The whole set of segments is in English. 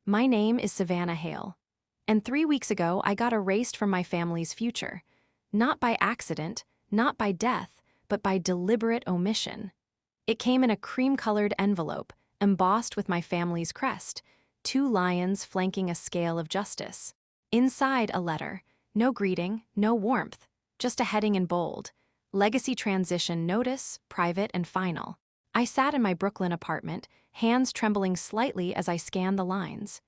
My name is Savannah Hale, and 3 weeks ago I got erased from my family's future. Not by accident, not by death, but by deliberate omission. It came in a cream-colored envelope, embossed with my family's crest, 2 lions flanking a scale of justice. Inside a letter, no greeting, no warmth, just a heading in bold, Legacy Transition Notice, Private and Final. I sat in my Brooklyn apartment, hands trembling slightly as I scanned the lines.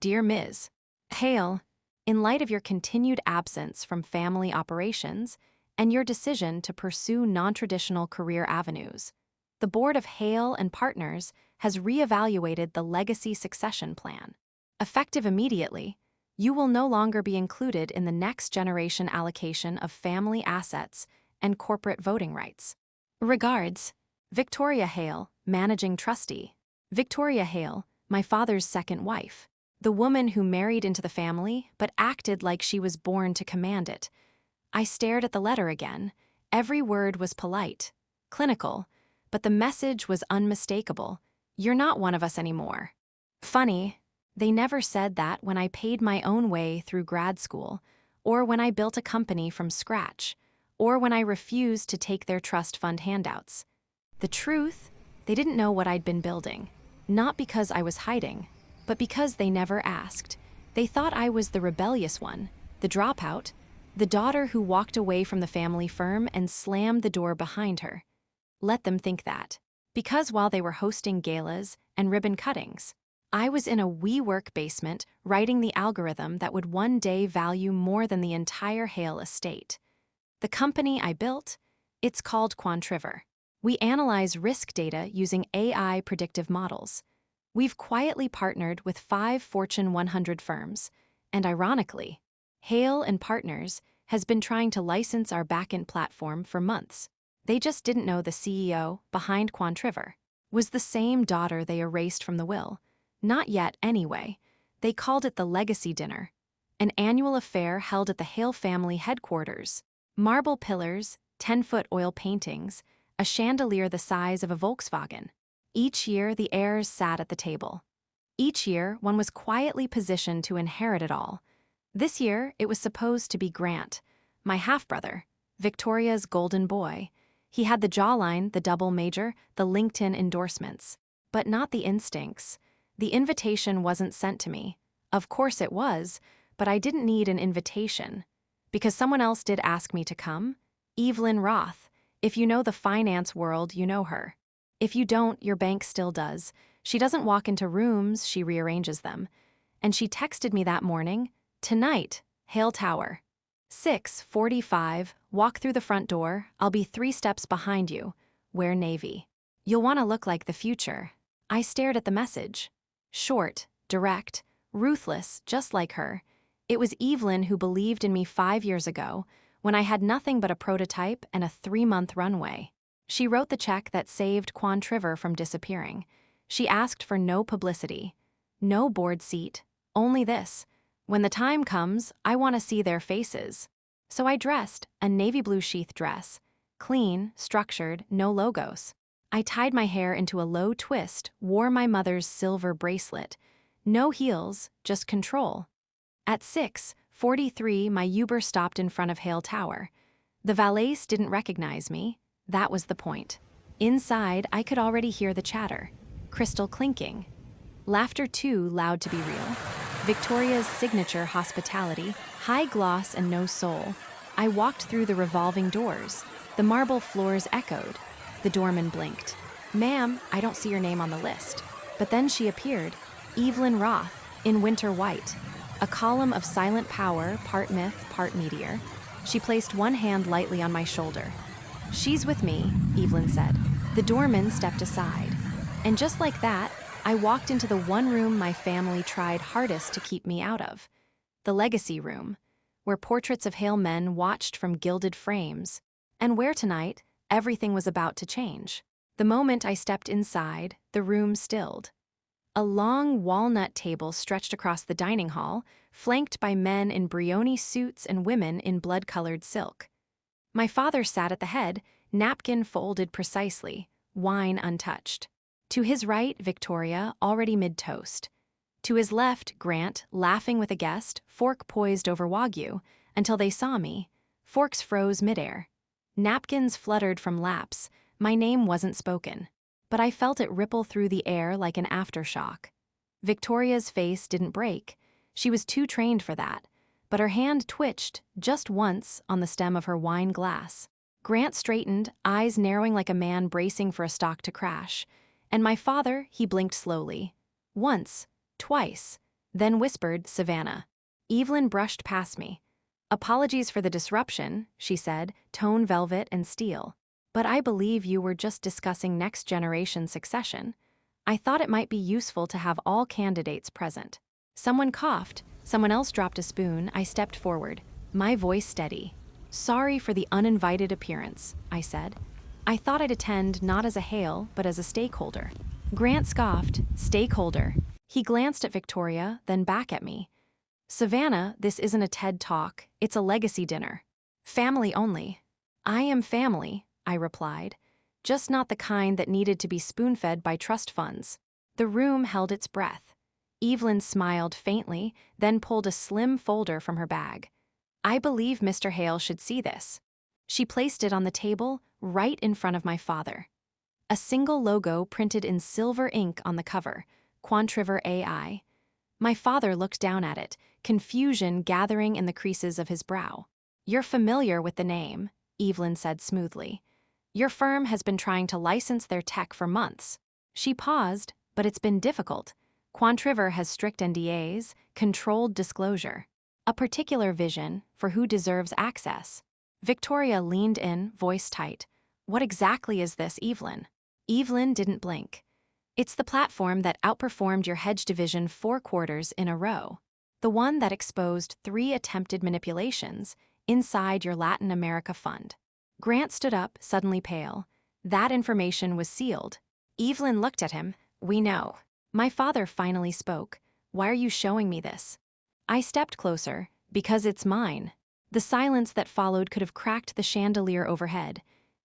Dear Ms. Hale, in light of your continued absence from family operations and your decision to pursue non-traditional career avenues, the Board of Hale and Partners has reevaluated the legacy succession plan. Effective immediately, you will no longer be included in the next generation allocation of family assets and corporate voting rights. Regards, Victoria Hale, Managing Trustee. Victoria Hale, my father's second wife, the woman who married into the family but acted like she was born to command it. I stared at the letter again. Every word was polite, clinical, but the message was unmistakable. You're not one of us anymore. Funny, they never said that when I paid my own way through grad school, or when I built a company from scratch, or when I refused to take their trust fund handouts. The truth, they didn't know what I'd been building, not because I was hiding, but because they never asked. They thought I was the rebellious one, the dropout, the daughter who walked away from the family firm and slammed the door behind her. Let them think that. Because while they were hosting galas and ribbon cuttings, I was in a WeWork basement writing the algorithm that would one day value more than the entire Hale estate. The company I built, it's called Quantriver. We analyze risk data using AI predictive models. We've quietly partnered with 5 Fortune 100 firms, and ironically, Hale and Partners has been trying to license our backend platform for months. They just didn't know the CEO behind Quantriver was the same daughter they erased from the will. Not yet, anyway. They called it the Legacy Dinner, an annual affair held at the Hale family headquarters. Marble pillars, 10-foot oil paintings, a chandelier the size of a Volkswagen. Each year, the heirs sat at the table. Each year, one was quietly positioned to inherit it all. This year, it was supposed to be Grant, my half-brother, Victoria's golden boy. He had the jawline, the double major, the LinkedIn endorsements, but not the instincts. The invitation wasn't sent to me. Of course it was, but I didn't need an invitation. Because someone else did ask me to come. Evelyn Roth. If you know the finance world, you know her. If you don't, your bank still does. She doesn't walk into rooms, she rearranges them. And she texted me that morning, tonight, Hale Tower. 6:45, walk through the front door, I'll be 3 steps behind you, wear navy. You'll want to look like the future. I stared at the message. Short, direct, ruthless, just like her. It was Evelyn who believed in me 5 years ago, when I had nothing but a prototype and a 3-month runway. She wrote the check that saved Quantriver from disappearing. She asked for no publicity, no board seat, only this. When the time comes, I want to see their faces. So I dressed, a navy blue sheath dress, clean, structured, no logos. I tied my hair into a low twist, wore my mother's silver bracelet. No heels, just control. At 6:43, my Uber stopped in front of Hale Tower. The valets didn't recognize me. That was the point. Inside, I could already hear the chatter. Crystal clinking. Laughter too loud to be real. Victoria's signature hospitality, high gloss and no soul. I walked through the revolving doors. The marble floors echoed. The doorman blinked. Ma'am, I don't see your name on the list. But then she appeared. Evelyn Roth, in winter white. A column of silent power, part myth, part meteor. She placed one hand lightly on my shoulder. She's with me, Evelyn said. The doorman stepped aside. And just like that, I walked into the one room my family tried hardest to keep me out of. The legacy room, where portraits of Hale men watched from gilded frames, and where tonight, everything was about to change. The moment I stepped inside, the room stilled. A long walnut table stretched across the dining hall, flanked by men in brioni suits and women in blood-colored silk. My father sat at the head, napkin folded precisely, wine untouched. To his right, Victoria, already mid-toast. To his left, Grant, laughing with a guest, fork poised over Wagyu, until they saw me. Forks froze midair. Napkins fluttered from laps. My name wasn't spoken, but I felt it ripple through the air like an aftershock. Victoria's face didn't break. She was too trained for that, but her hand twitched just once on the stem of her wine glass. Grant straightened, eyes narrowing like a man bracing for a stock to crash. And my father, he blinked slowly. Once, twice, then whispered, "Savannah." Evelyn brushed past me. "Apologies for the disruption," she said, tone velvet and steel. "But I believe you were just discussing next-generation succession. I thought it might be useful to have all candidates present." Someone coughed, someone else dropped a spoon. I stepped forward, my voice steady. "Sorry for the uninvited appearance," I said. "I thought I'd attend not as a Hale, but as a stakeholder." Grant scoffed, "Stakeholder." He glanced at Victoria, then back at me. "Savannah, this isn't a TED Talk, it's a legacy dinner. Family only." "I am family," I replied, "just not the kind that needed to be spoon-fed by trust funds." The room held its breath. Evelyn smiled faintly, then pulled a slim folder from her bag. "I believe Mr. Hale should see this." She placed it on the table, right in front of my father. A single logo printed in silver ink on the cover, Quantriver AI. My father looked down at it, confusion gathering in the creases of his brow. "You're familiar with the name," Evelyn said smoothly. "Your firm has been trying to license their tech for months." She paused, but it's been difficult. Quantriver has strict NDAs, controlled disclosure, a particular vision for who deserves access. Victoria leaned in, voice tight. "What exactly is this, Evelyn?" Evelyn didn't blink. "It's the platform that outperformed your hedge division 4 quarters in a row. The one that exposed 3 attempted manipulations inside your Latin America fund." Grant stood up, suddenly pale. "That information was sealed." Evelyn looked at him. "We know." My father finally spoke. "Why are you showing me this?" I stepped closer. "Because it's mine." The silence that followed could have cracked the chandelier overhead.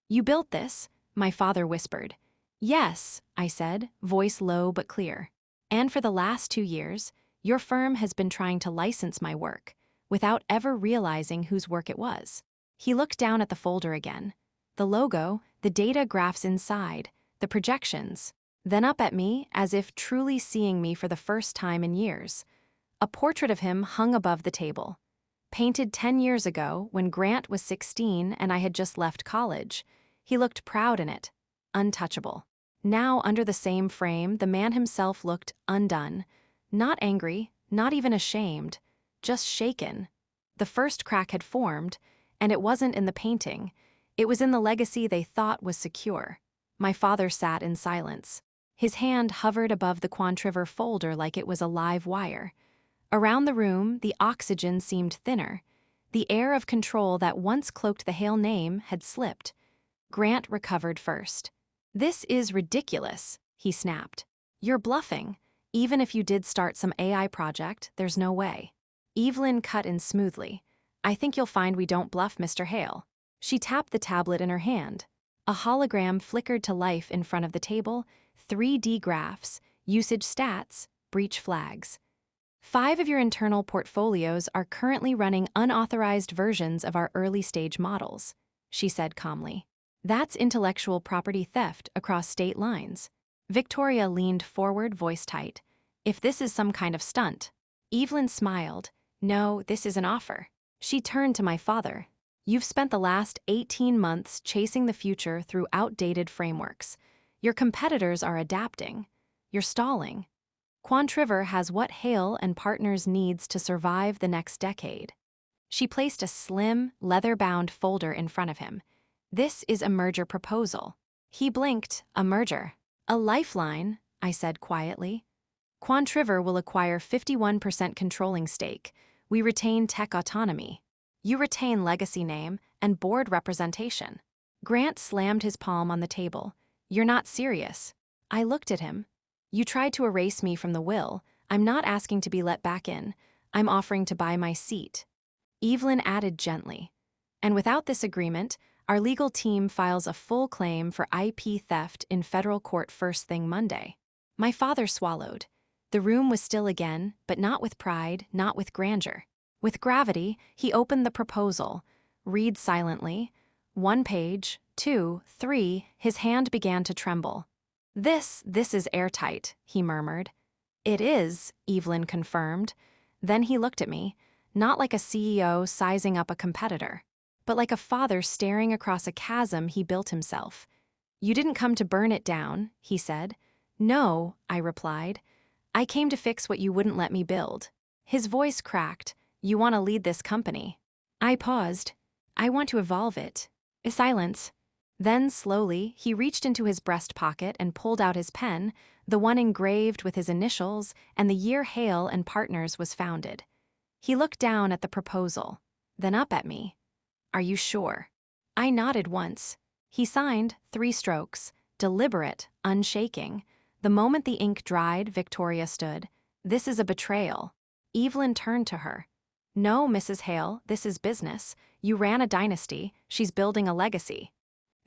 "You built this?" my father whispered. "Yes," I said, voice low but clear. "And for the last 2 years, your firm has been trying to license my work, without ever realizing whose work it was." He looked down at the folder again. The logo, the data graphs inside, the projections. Then up at me, as if truly seeing me for the first time in years. A portrait of him hung above the table. Painted 10 years ago, when Grant was 16 and I had just left college. He looked proud in it, untouchable. Now, under the same frame, the man himself looked undone. Not angry, not even ashamed, just shaken. The first crack had formed, and it wasn't in the painting. It was in the legacy they thought was secure. My father sat in silence. His hand hovered above the Quantriver folder like it was a live wire. Around the room, the oxygen seemed thinner. The air of control that once cloaked the Hale name had slipped. Grant recovered first. "This is ridiculous," he snapped. "You're bluffing. Even if you did start some AI project, there's no way." Evelyn cut in smoothly. "I think you'll find we don't bluff, Mr. Hale." She tapped the tablet in her hand. A hologram flickered to life in front of the table, 3D graphs, usage stats, breach flags. 5 of your internal portfolios are currently running unauthorized versions of our early-stage models, she said calmly. That's intellectual property theft across state lines. Victoria leaned forward, voice tight. "If this is some kind of stunt." Evelyn smiled. "No, this is an offer." She turned to my father. "You've spent the last 18 months chasing the future through outdated frameworks. Your competitors are adapting. You're stalling. Quantriver has what Hale and Partners needs to survive the next decade." She placed a slim, leather-bound folder in front of him. "This is a merger proposal." He blinked. "A merger?" "A lifeline," I said quietly. "Quantriver will acquire 51% controlling stake. We retain tech autonomy. You retain legacy name and board representation." Grant slammed his palm on the table. "You're not serious." I looked at him. "You tried to erase me from the will. I'm not asking to be let back in. I'm offering to buy my seat." Evelyn added gently. "And without this agreement, our legal team files a full claim for IP theft in federal court first thing Monday." My father swallowed. The room was still again, but not with pride, not with grandeur. With gravity, he opened the proposal. Read silently. 1 page, 2, 3, his hand began to tremble. This is airtight, he murmured. It is, Evelyn confirmed. Then he looked at me, not like a CEO sizing up a competitor, but like a father staring across a chasm he built himself. You didn't come to burn it down, he said. No, I replied. I came to fix what you wouldn't let me build. His voice cracked. You want to lead this company. I paused. I want to evolve it. A silence. Then, slowly, he reached into his breast pocket and pulled out his pen, the one engraved with his initials and the year Hale and Partners was founded. He looked down at the proposal, then up at me. Are you sure? I nodded once. He signed 3 strokes, deliberate, unshaking. The moment the ink dried, Victoria stood. This is a betrayal. Evelyn turned to her. No, Mrs. Hale, this is business. You ran a dynasty. She's building a legacy.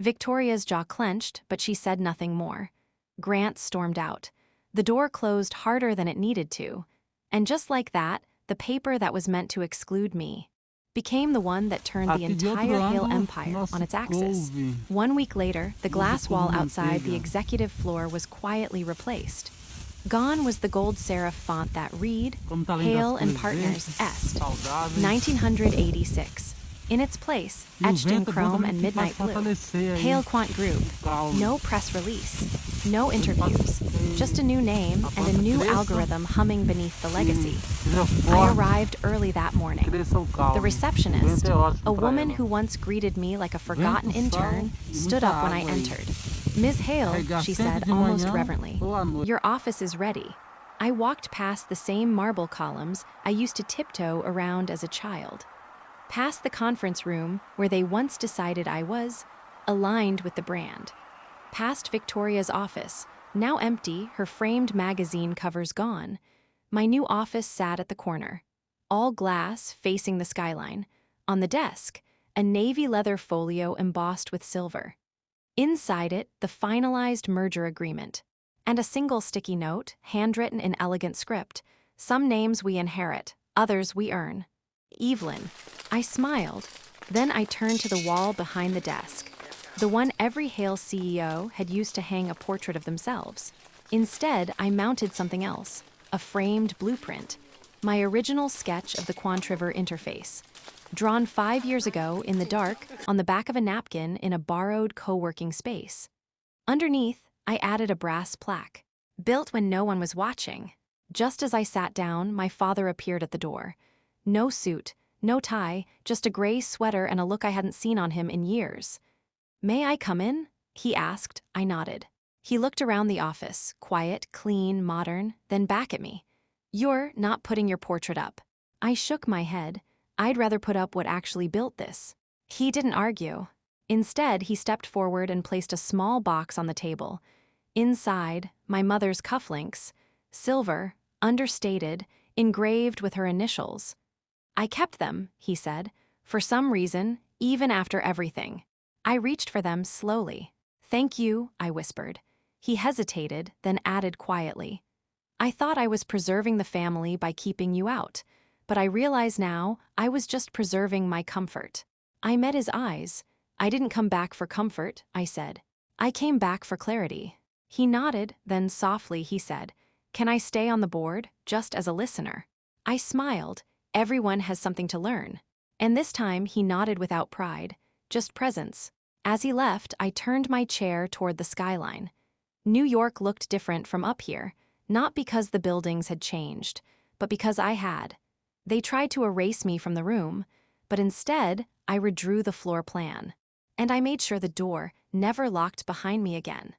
Victoria's jaw clenched, but she said nothing more. Grant stormed out. The door closed harder than it needed to. And just like that, the paper that was meant to exclude me became the one that turned the entire Hale empire on its axis. 1 week later, the glass wall outside the executive floor was quietly replaced. Gone was the gold serif font that read, Hale and Partners EST, 1986. In its place, etched in chrome and midnight blue, Hale Quant Group. No press release, no interviews, just a new name and a new algorithm humming beneath the legacy. I arrived early that morning. The receptionist, a woman who once greeted me like a forgotten intern, stood up when I entered. Ms. Hale, she said almost reverently, your office is ready. I walked past the same marble columns I used to tiptoe around as a child. Past the conference room where they once decided I was, aligned with the brand. Past Victoria's office, now empty, her framed magazine covers gone. My new office sat at the corner, all glass facing the skyline. On the desk, a navy leather folio embossed with silver. Inside it, the finalized merger agreement. And a single sticky note, handwritten in elegant script. Some names we inherit, others we earn. Evelyn. I smiled. Then I turned to the wall behind the desk, the one every Hale CEO had used to hang a portrait of themselves. Instead, I mounted something else, a framed blueprint, my original sketch of the Quant River interface, drawn 5 years ago in the dark on the back of a napkin in a borrowed co-working space. Underneath, I added a brass plaque, built when no one was watching. Just as I sat down, my father appeared at the door. No suit, no tie, just a gray sweater and a look I hadn't seen on him in years. May I come in? He asked. I nodded. He looked around the office, quiet, clean, modern, then back at me. You're not putting your portrait up. I shook my head. I'd rather put up what actually built this. He didn't argue. Instead, he stepped forward and placed a small box on the table. Inside, my mother's cufflinks, silver, understated, engraved with her initials. I kept them, he said, for some reason, even after everything. I reached for them slowly. Thank you, I whispered. He hesitated, then added quietly. I thought I was preserving the family by keeping you out, but I realize now I was just preserving my comfort. I met his eyes. I didn't come back for comfort, I said. I came back for clarity. He nodded, then softly he said, Can I stay on the board, just as a listener? I smiled. Everyone has something to learn. And this time he nodded without pride, just presence. As he left, I turned my chair toward the skyline. New York looked different from up here, not because the buildings had changed, but because I had. They tried to erase me from the room, but instead, I redrew the floor plan. And I made sure the door never locked behind me again.